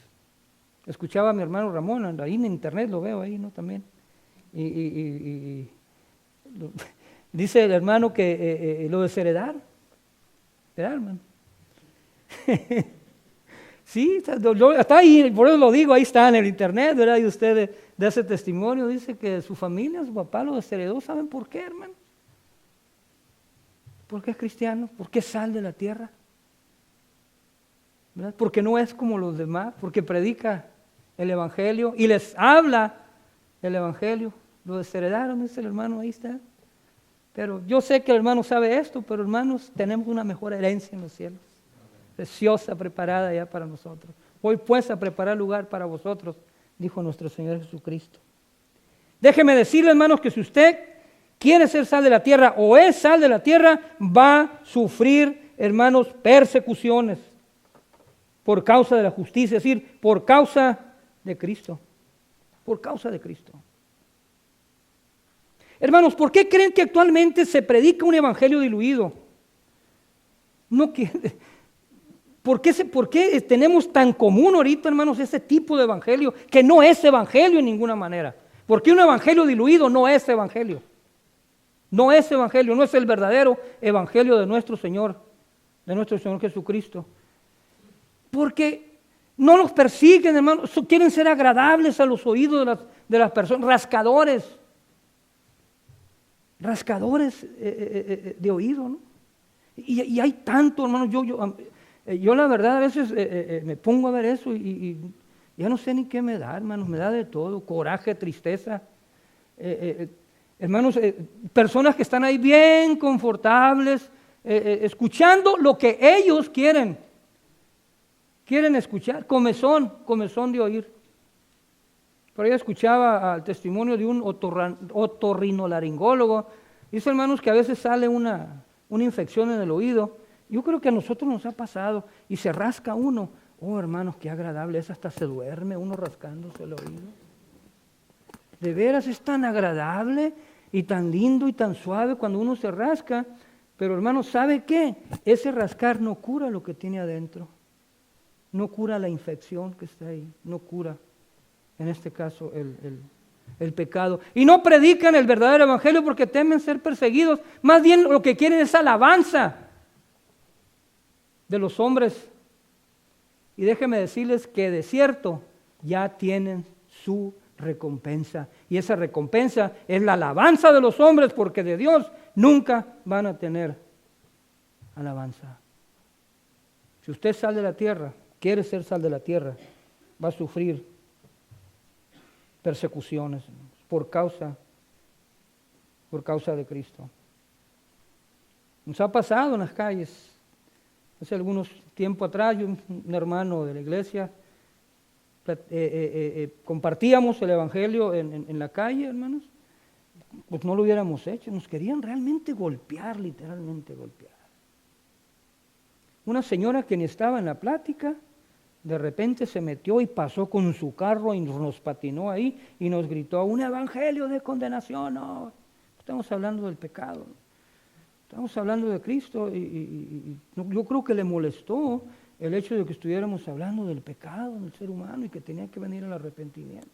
Escuchaba a mi hermano Ramón, ahí en internet lo veo ahí, ¿no? También. Dice el hermano que lo desheredar, ¿verdad, hermano? Sí, está ahí, por eso lo digo, ahí está en el internet, ¿verdad? Y usted de ese testimonio dice que su familia, su papá lo desheredó. ¿Saben por qué, hermano? Porque es cristiano, porque es sal de la tierra, ¿verdad? Porque no es como los demás, porque predica el Evangelio y les habla el Evangelio. Lo desheredaron, dice el hermano, ahí está. Pero yo sé que el hermano sabe esto, pero hermanos, tenemos una mejor herencia en los cielos, preciosa, preparada ya para nosotros. Voy pues a preparar lugar para vosotros, dijo nuestro Señor Jesucristo. Déjeme decirle, hermanos, que si usted quiere ser sal de la tierra o es sal de la tierra, va a sufrir, hermanos, persecuciones por causa de la justicia, es decir, por causa de Cristo. Por causa de Cristo. Hermanos, ¿por qué creen que actualmente se predica un evangelio diluido? ¿Por qué tenemos tan común ahorita, hermanos, ese tipo de evangelio que no es evangelio en ninguna manera? Porque un evangelio diluido no es evangelio. No es evangelio, no es el verdadero evangelio de nuestro Señor Jesucristo. Porque no los persiguen, hermanos, quieren ser agradables a los oídos de las personas, rascadores de oído, ¿no? Y hay tanto, hermano, yo la verdad a veces me pongo a ver eso y ya no sé ni qué me da, hermanos, me da de todo, coraje, tristeza. Hermanos, personas que están ahí bien confortables, escuchando lo que ellos quieren escuchar, comezón de oír. Por ahí escuchaba el testimonio de un otorrinolaringólogo. Dice, hermanos, que a veces sale una infección en el oído. Yo creo que a nosotros nos ha pasado y se rasca uno. Oh, hermanos, qué agradable es, hasta se duerme uno rascándose el oído. De veras es tan agradable y tan lindo y tan suave cuando uno se rasca. Pero, hermanos, ¿sabe qué? Ese rascar no cura lo que tiene adentro. No cura la infección que está ahí, no cura, en este caso, el pecado. Y no predican el verdadero evangelio porque temen ser perseguidos. Más bien lo que quieren es alabanza de los hombres. Y déjenme decirles que de cierto ya tienen su recompensa. Y esa recompensa es la alabanza de los hombres, porque de Dios nunca van a tener alabanza. Si usted sale de la tierra, quiere ser sal de la tierra, va a sufrir persecuciones por causa de Cristo. Nos ha pasado en las calles. Hace algunos tiempo atrás, un hermano de la iglesia, compartíamos el evangelio en la calle, hermanos. Pues no lo hubiéramos hecho, nos querían realmente golpear, literalmente golpear. Una señora que ni estaba en la plática, De repente se metió y pasó con su carro y nos patinó ahí y nos gritó, un evangelio de condenación. No, estamos hablando del pecado, estamos hablando de Cristo y yo creo que le molestó el hecho de que estuviéramos hablando del pecado del ser humano y que tenía que venir el arrepentimiento.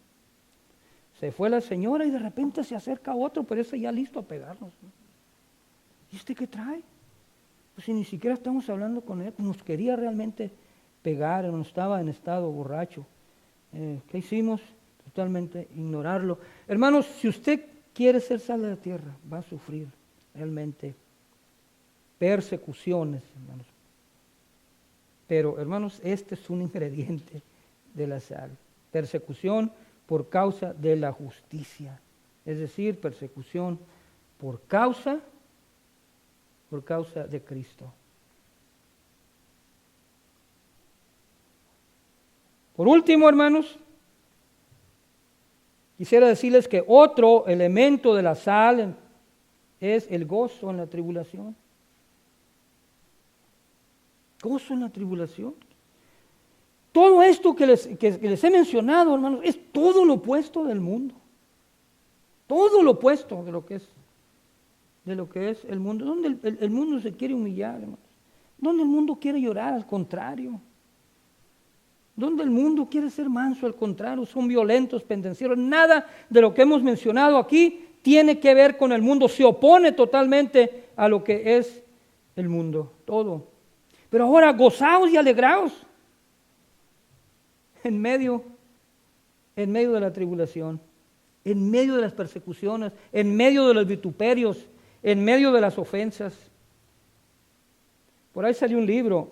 Se fue la señora y de repente se acerca otro, pero ese ya listo a pegarnos, ¿no? ¿Y este qué trae? Pues si ni siquiera estamos hablando con él, nos quería realmente pegar, no estaba en estado borracho. ¿Qué hicimos? Totalmente ignorarlo. Hermanos, si usted quiere ser sal de la tierra, va a sufrir realmente persecuciones, hermanos. Pero, hermanos, este es un ingrediente de la sal. Persecución por causa de la justicia. Es decir, persecución por causa de Cristo. Por último, hermanos, quisiera decirles que otro elemento de la sal es el gozo en la tribulación. Gozo en la tribulación. Todo esto que les he mencionado, hermanos, es todo lo opuesto del mundo. Todo lo opuesto de lo que es el mundo. Donde el mundo se quiere humillar, hermanos. Donde el mundo quiere llorar, al contrario. Donde el mundo quiere ser manso, al contrario, son violentos, pendencieros. Nada de lo que hemos mencionado aquí tiene que ver con el mundo. Se opone totalmente a lo que es el mundo. Todo. Pero ahora gozaos y alegraos en medio de la tribulación, en medio de las persecuciones, en medio de los vituperios, en medio de las ofensas. Por ahí salió un libro.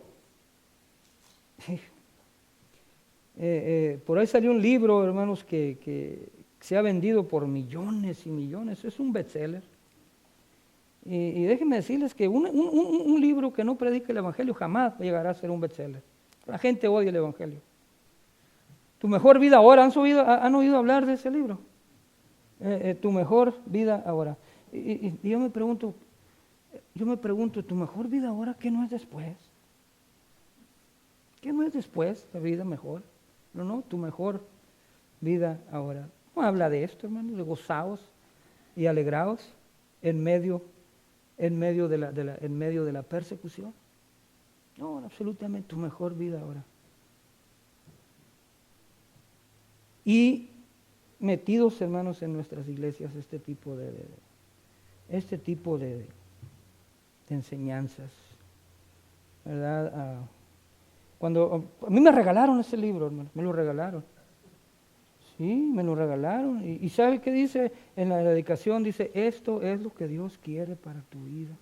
Por ahí salió un libro, hermanos, que se ha vendido por millones y millones. Es un bestseller. Y déjenme decirles que un libro que no predica el Evangelio jamás llegará a ser un bestseller. La gente odia el Evangelio. Tu mejor vida ahora. ¿Han oído hablar de ese libro? Tu mejor vida ahora. Y yo me pregunto, ¿tu mejor vida ahora qué no es después? ¿Qué no es después la vida mejor? No, tu mejor vida ahora. No habla de esto, hermanos, de gozaos y alegraos en medio de la persecución. No, absolutamente tu mejor vida ahora. Y metidos, hermanos, en nuestras iglesias este tipo de enseñanzas, ¿verdad? Cuando a mí me regalaron ese libro, hermano, me lo regalaron. Sí, me lo regalaron. ¿Y sabe qué dice en la dedicación? Dice, esto es lo que Dios quiere para tu vida.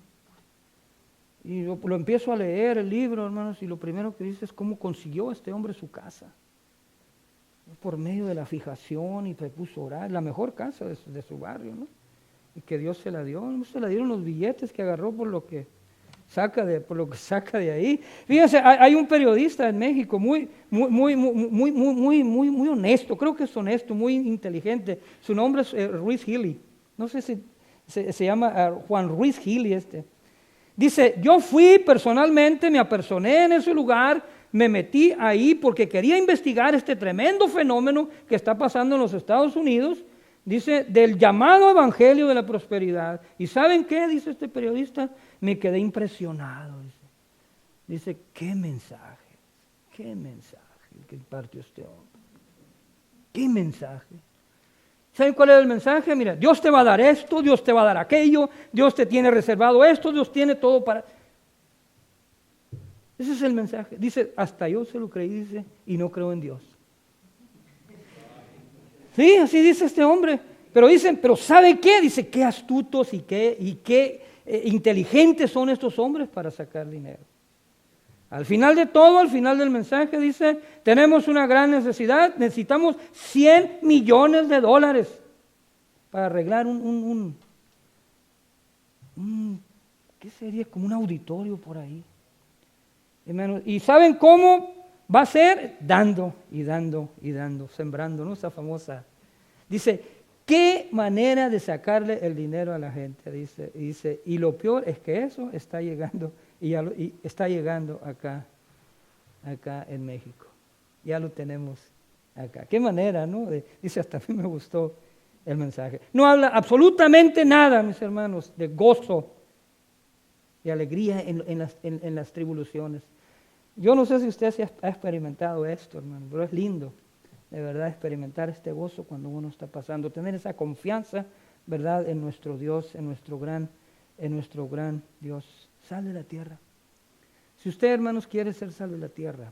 Y lo empiezo a leer el libro, hermanos, y lo primero que dice es cómo consiguió este hombre su casa. Por medio de la fijación y se puso a orar, la mejor casa de su barrio, ¿no? Y que Dios se la dio, no se la dieron los billetes que agarró por lo que saca de ahí. Fíjense, hay un periodista en México muy honesto, creo que es honesto, muy inteligente. Su nombre es Ruiz Gili. No sé si se llama Juan Ruiz Gili este. Dice, yo fui personalmente, me apersoné en ese lugar, me metí ahí porque quería investigar este tremendo fenómeno que está pasando en los Estados Unidos. Dice, del llamado evangelio de la prosperidad. ¿Y saben qué? Dice este periodista, me quedé impresionado. Dice, qué mensaje que impartió este hombre. Qué mensaje. ¿Saben cuál es el mensaje? Mira, Dios te va a dar esto, Dios te va a dar aquello, Dios te tiene reservado esto, Dios tiene todo para... Ese es el mensaje. Dice, hasta yo se lo creí, dice, y no creo en Dios. Sí, así dice este hombre. Pero dicen, ¿pero sabe qué? Dice, qué astutos y qué inteligentes son estos hombres para sacar dinero. Al final de todo, al final del mensaje dice, tenemos una gran necesidad, necesitamos $100 millones para arreglar ¿qué sería? Como un auditorio por ahí. ¿Y saben cómo va a ser? Dando y dando y dando, sembrando, ¿no? Esa famosa. Dice, ¿qué manera de sacarle el dinero a la gente? Dice, y lo peor es que eso está llegando y está llegando acá en México. ya lo tenemos acá. Qué manera, ¿no? Dice, hasta a mí me gustó el mensaje. No habla absolutamente nada, mis hermanos, de gozo y alegría en las tribulaciones. Yo no sé si usted se ha experimentado esto, hermano, pero es lindo, de verdad, experimentar este gozo cuando uno está pasando, tener esa confianza, ¿verdad?, en nuestro Dios, en nuestro gran Dios. Sal de la tierra. Si usted, hermanos, quiere ser sal de la tierra,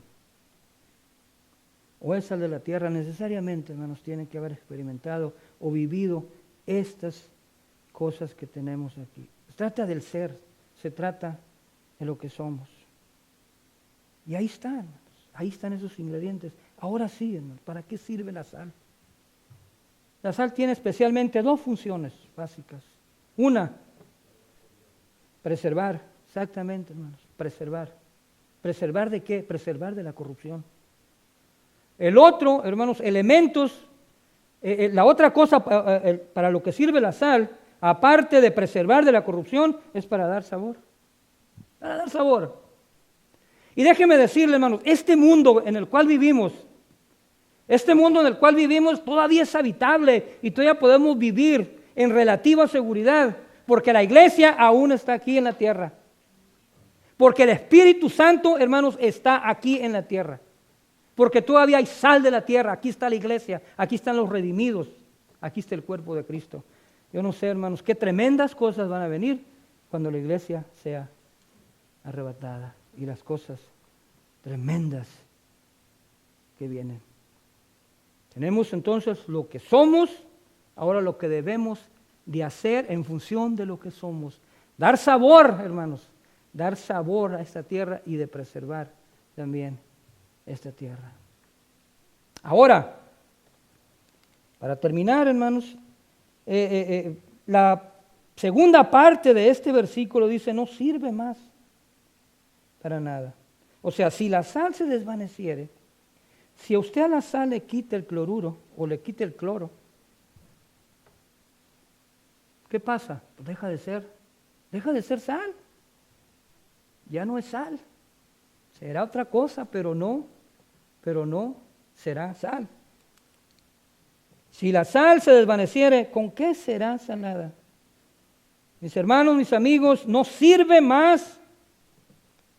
o es sal de la tierra, necesariamente, hermanos, tiene que haber experimentado o vivido estas cosas que tenemos aquí. Se trata del ser, se trata de lo que somos. Y ahí está, hermanos, ahí están esos ingredientes. Ahora sí, hermanos, ¿para qué sirve la sal? La sal tiene especialmente dos funciones básicas. Una, preservar, exactamente, hermanos, preservar. ¿Preservar de qué? Preservar de la corrupción. El otro, hermanos, elementos, la otra cosa para lo que sirve la sal, aparte de preservar de la corrupción, es para dar sabor. Para dar sabor. Y déjeme decirle, hermanos, este mundo en el cual vivimos todavía es habitable y todavía podemos vivir en relativa seguridad, porque la iglesia aún está aquí en la tierra. Porque el Espíritu Santo, hermanos, está aquí en la tierra. Porque todavía hay sal de la tierra. Aquí está la iglesia, aquí están los redimidos, aquí está el cuerpo de Cristo. Yo no sé, hermanos, qué tremendas cosas van a venir cuando la iglesia sea arrebatada. Y las cosas tremendas que vienen. Tenemos entonces lo que somos, ahora lo que debemos de hacer en función de lo que somos. Dar sabor, hermanos, dar sabor a esta tierra y de preservar también esta tierra. Ahora, para terminar, hermanos, la segunda parte de este versículo dice, no sirve más para nada. O sea, si la sal se desvaneciere, si a usted a la sal le quita el cloruro o le quita el cloro, ¿qué pasa? Pues deja de ser sal. Ya no es sal. Será otra cosa, pero no será sal. Si la sal se desvaneciere, ¿con qué será sanada? Mis hermanos, mis amigos, no sirve más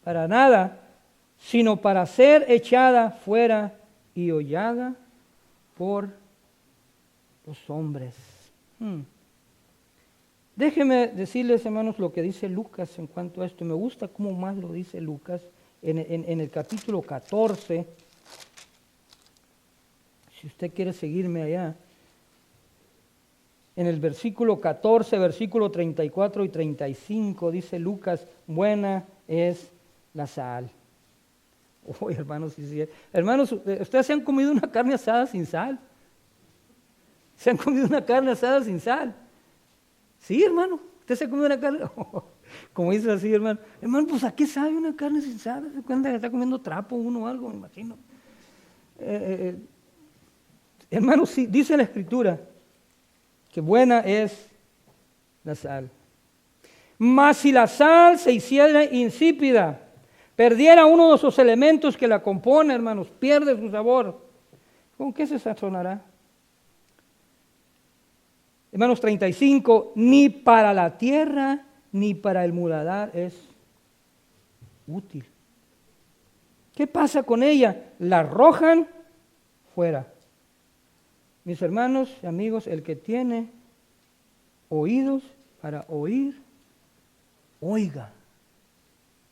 para nada, sino para ser echada fuera y hollada por los hombres. Déjenme decirles, hermanos, lo que dice Lucas en cuanto a esto. Me gusta cómo más lo dice Lucas en el capítulo 14. Si usted quiere seguirme allá. En el versículo 14, versículo 34 y 35, dice Lucas, buena es la sal. Uy, hermanos, sí. Hermanos, ¿ustedes se han comido una carne asada sin sal? ¿Se han comido una carne asada sin sal? Sí, hermano, ¿usted se ha comido una carne? Como dice así, hermano. Hermano, pues ¿a qué sabe una carne sin sal? ¿Se cuenta que está comiendo trapo uno o algo? Me imagino. Hermanos, sí, dice la Escritura que buena es la sal. Mas si la sal se hiciera insípida, perdiera uno de esos elementos que la compone, hermanos, pierde su sabor, ¿con qué se sazonará? Hermanos, 35, ni para la tierra ni para el muladar es útil. ¿Qué pasa con ella? La arrojan fuera. Mis hermanos y amigos, el que tiene oídos para oír, oiga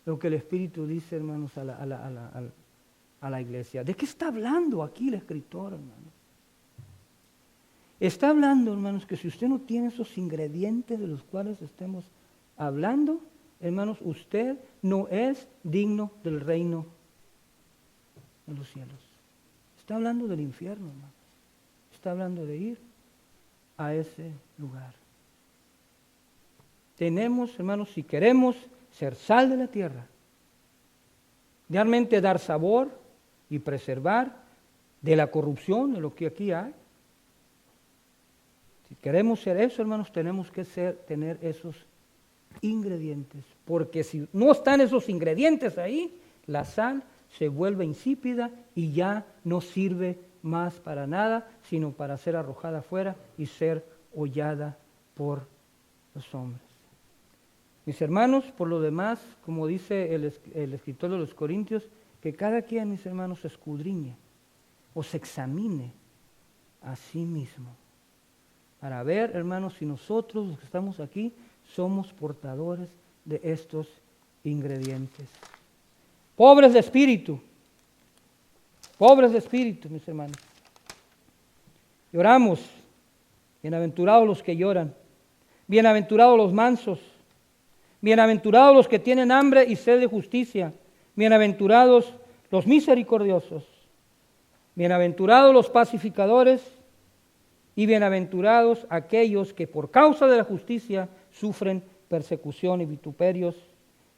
lo que el Espíritu dice, hermanos, a la iglesia. ¿De qué está hablando aquí el escritor, hermanos? Está hablando, hermanos, que si usted no tiene esos ingredientes de los cuales estemos hablando, hermanos, usted no es digno del reino de los cielos. Está hablando del infierno, hermanos. Está hablando de ir a ese lugar. Tenemos, hermanos, si queremos ser sal de la tierra, realmente dar sabor y preservar de la corrupción, de lo que aquí hay. Si queremos ser eso, hermanos, tenemos que tener esos ingredientes, porque si no están esos ingredientes ahí, la sal se vuelve insípida y ya no sirve más para nada, sino para ser arrojada afuera y ser hollada por los hombres. Mis hermanos, por lo demás, como dice el escritor de los Corintios, que cada quien, mis hermanos, se escudriñe o se examine a sí mismo, para ver, hermanos, si nosotros, los que estamos aquí, somos portadores de estos ingredientes. Pobres de espíritu, mis hermanos. Lloramos, bienaventurados los que lloran, bienaventurados los mansos, bienaventurados los que tienen hambre y sed de justicia, bienaventurados los misericordiosos, bienaventurados los pacificadores y bienaventurados aquellos que por causa de la justicia sufren persecución y vituperios,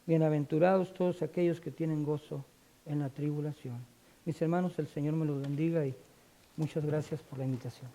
bienaventurados todos aquellos que tienen gozo en la tribulación. Mis hermanos, el Señor me los bendiga y muchas gracias por la invitación.